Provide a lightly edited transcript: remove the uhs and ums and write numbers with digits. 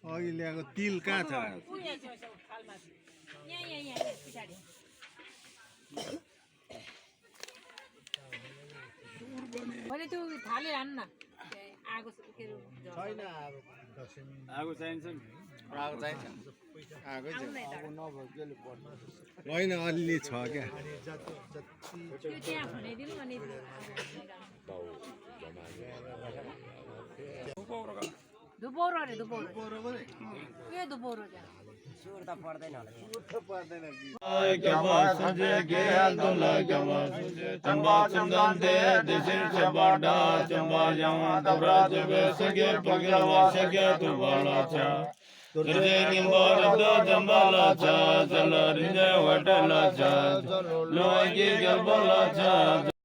अघि ल्याएको तिल कहाँ छ भने त्यो थाले हान्न आगो छैन आगो चाहिन्छ नि आगो चाहिन्छ आगो होइन अलि छ क्या त्यहाँ खनाइदिनु अनि दुपौरो अरे दुपौरो के दुपौरो त्यहाँ सुर त पर्दैन होला चंबा चंदन दे दिसिन चंबाडा चंबा जावा तबराज बेसगे पगला सगे तु बाला चा तुझे निंबार दो जंबाला चा चल रिंजे वटला चा लोगे गबला चा